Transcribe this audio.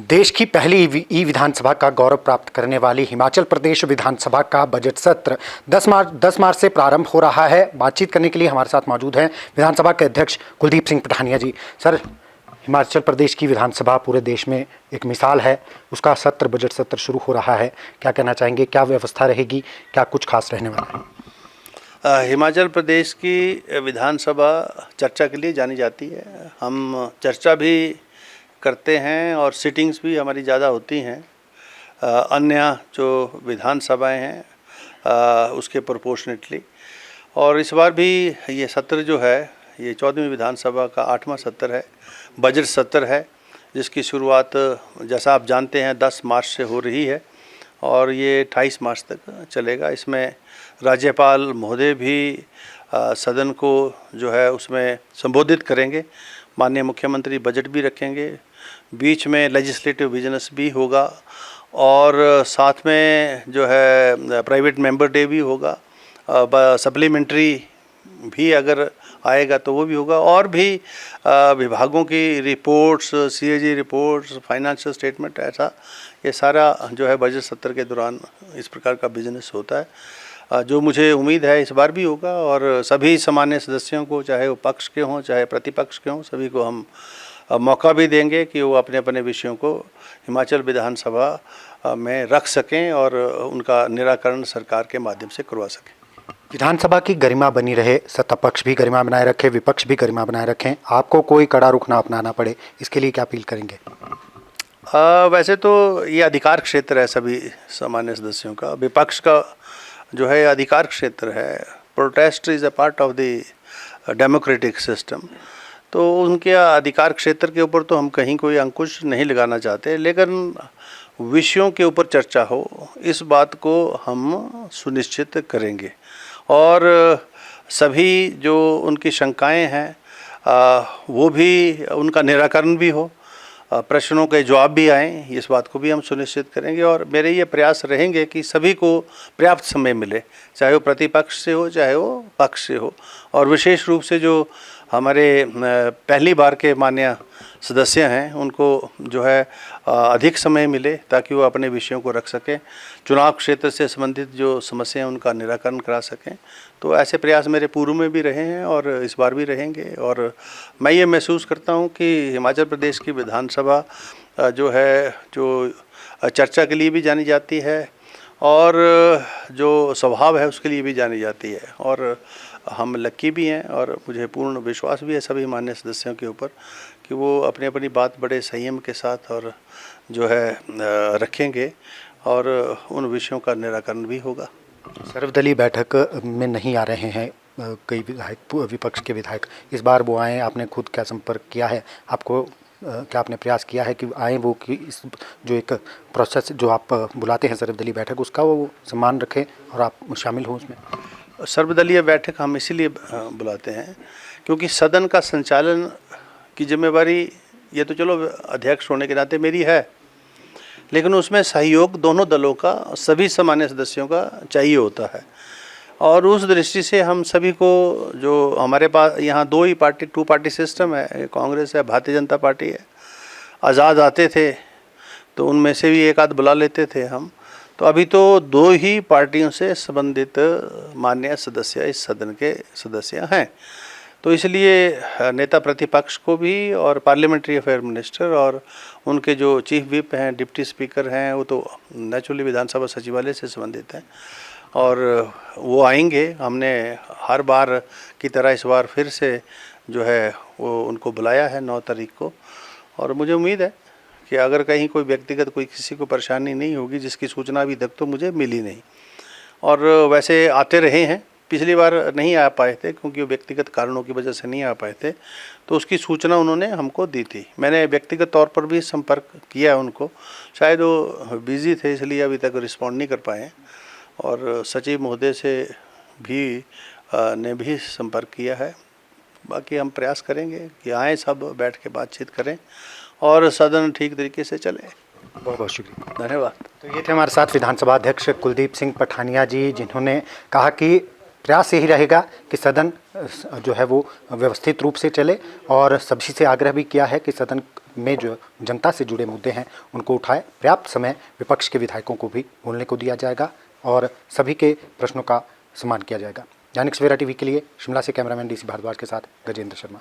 देश की पहली ई विधानसभा का गौरव प्राप्त करने वाली हिमाचल प्रदेश विधानसभा का बजट सत्र 10 मार्च से प्रारंभ हो रहा है। बातचीत करने के लिए हमारे साथ मौजूद हैं विधानसभा के अध्यक्ष कुलदीप सिंह पठानिया जी। सर, हिमाचल प्रदेश की विधानसभा पूरे देश में एक मिसाल है, उसका सत्र बजट सत्र शुरू हो रहा है, क्या कहना चाहेंगे? क्या व्यवस्था रहेगी, क्या कुछ खास रहने वाला है? हिमाचल प्रदेश की विधानसभा चर्चा के लिए जानी जाती है। हम चर्चा भी करते हैं और सिटिंग्स भी हमारी ज़्यादा होती हैं अन्य जो विधानसभाएं हैं उसके प्रोपोर्शनेटली। और इस बार भी ये सत्र जो है ये 14वीं विधानसभा का 8वां सत्र है, बजट सत्र है, जिसकी शुरुआत जैसा आप जानते हैं 10 मार्च से हो रही है और ये 28 मार्च तक चलेगा। इसमें राज्यपाल महोदय भी सदन को जो है उसमें संबोधित करेंगे, माननीय मुख्यमंत्री बजट भी रखेंगे, बीच में लेजिस्लेटिव बिजनेस भी होगा और साथ में जो है प्राइवेट मेंबर डे भी होगा, सप्लीमेंट्री भी अगर आएगा तो वो भी होगा, और भी विभागों की reports, CAG reports, financial statement, ऐसा ये सारा जो है बजट सत्र के दौरान इस प्रकार का बिजनेस होता है, जो मुझे उम्मीद है इस बार भी होगा। और सभी सामान्य सदस्यों को, चाहे वो पक्ष के हों चाहे प्रतिपक्ष के हों, सभी को हम मौका भी देंगे कि वो अपने अपने विषयों को हिमाचल विधानसभा में रख सकें और उनका निराकरण सरकार के माध्यम से करवा सकें। विधानसभा की गरिमा बनी रहे, सत्ता पक्ष भी गरिमा बनाए रखे, विपक्ष भी गरिमा बनाए रखें, आपको कोई कड़ा रुख ना अपनाना पड़े, इसके लिए क्या अपील करेंगे? वैसे तो ये अधिकार क्षेत्र है सभी सामान्य सदस्यों का, विपक्ष का जो है अधिकार क्षेत्र है। Protest is a part of the democratic system, तो उनके अधिकार क्षेत्र के ऊपर तो हम कहीं कोई अंकुश नहीं लगाना चाहते, लेकिन विषयों के ऊपर चर्चा हो इस बात को हम सुनिश्चित करेंगे और सभी जो उनकी शंकाएं हैं वो भी, उनका निराकरण भी हो, प्रश्नों के जवाब भी आएँ, इस बात को भी हम सुनिश्चित करेंगे। और मेरे ये प्रयास रहेंगे कि सभी को पर्याप्त समय मिले, चाहे वो प्रतिपक्ष से हो चाहे वो पक्ष से हो, और विशेष रूप से जो हमारे पहली बार के माननीय सदस्य हैं उनको जो है अधिक समय मिले ताकि वो अपने विषयों को रख सकें, चुनाव क्षेत्र से संबंधित जो समस्याएं उनका निराकरण करा सकें। तो ऐसे प्रयास मेरे पूर्व में भी रहे हैं और इस बार भी रहेंगे। और मैं ये महसूस करता हूं कि हिमाचल प्रदेश की विधानसभा जो है, जो चर्चा के लिए भी जानी जाती है और जो स्वभाव है उसके लिए भी जानी जाती है, और हम लक्की भी हैं और मुझे पूर्ण विश्वास भी है सभी मान्य सदस्यों के ऊपर कि वो अपनी अपनी बात बड़े संयम के साथ और जो है रखेंगे और उन विषयों का निराकरण भी होगा। सर्वदलीय बैठक में नहीं आ रहे हैं कई विधायक, विपक्ष के विधायक, इस बार वो आए, आपने खुद क्या संपर्क किया है? आपको क्या आपने प्रयास किया है कि आए वो, कि इस जो एक प्रोसेस जो आप बुलाते हैं सर्वदलीय बैठक, उसका वो सम्मान रखें और आप शामिल हों उसमें? सर्वदलीय बैठक हम इसीलिए बुलाते हैं क्योंकि सदन का संचालन की जिम्मेवारी ये तो चलो अध्यक्ष होने के नाते मेरी है, लेकिन उसमें सहयोग दोनों दलों का, सभी सामान्य सदस्यों का चाहिए होता है। और उस दृष्टि से हम सभी को, जो हमारे पास यहाँ दो ही पार्टी, 2 पार्टी सिस्टम है, कांग्रेस है, भारतीय जनता पार्टी है, आज़ाद आते थे तो उनमें से भी एक आध बुला लेते थे हम, तो अभी तो 2 ही पार्टियों से संबंधित माननीय सदस्य इस सदन के सदस्य हैं। तो इसलिए नेता प्रतिपक्ष को भी और पार्लियामेंट्री अफेयर मिनिस्टर और उनके जो चीफ विप हैं, डिप्टी स्पीकर हैं, वो तो नेचुरली विधानसभा सचिवालय से संबंधित हैं और वो आएंगे। हमने हर बार की तरह इस बार फिर से जो है वो उनको बुलाया है 9 तारीख को, और मुझे उम्मीद है कि अगर कहीं कोई व्यक्तिगत कोई किसी को परेशानी नहीं होगी, जिसकी सूचना अभी तक तो मुझे मिली नहीं। और वैसे आते रहे हैं, पिछली बार नहीं आ पाए थे क्योंकि वो व्यक्तिगत कारणों की वजह से नहीं आ पाए थे, तो उसकी सूचना उन्होंने हमको दी थी। मैंने व्यक्तिगत तौर पर भी संपर्क किया उनको, शायद वो बिज़ी थे इसलिए अभी तक रिस्पॉन्ड नहीं कर पाए, और सचिव महोदय से भी ने भी संपर्क किया है। बाकी हम प्रयास करेंगे कि आएँ, सब बैठ के बातचीत करें और सदन ठीक तरीके से चले। बहुत बहुत शुक्रिया, धन्यवाद। तो ये थे हमारे साथ विधानसभा अध्यक्ष कुलदीप सिंह पठानिया जी, जिन्होंने कहा कि प्रयास यही रहेगा कि सदन जो है वो व्यवस्थित रूप से चले, और सभी से आग्रह भी किया है कि सदन में जो जनता से जुड़े मुद्दे हैं उनको उठाए। पर्याप्त समय विपक्ष के विधायकों को भी बोलने को दिया जाएगा और सभी के प्रश्नों का सम्मान किया जाएगा। दैनिक सवेरा टीवी के लिए शिमला से कैमरामैन DC भारद्वाज के साथ गजेंद्र शर्मा।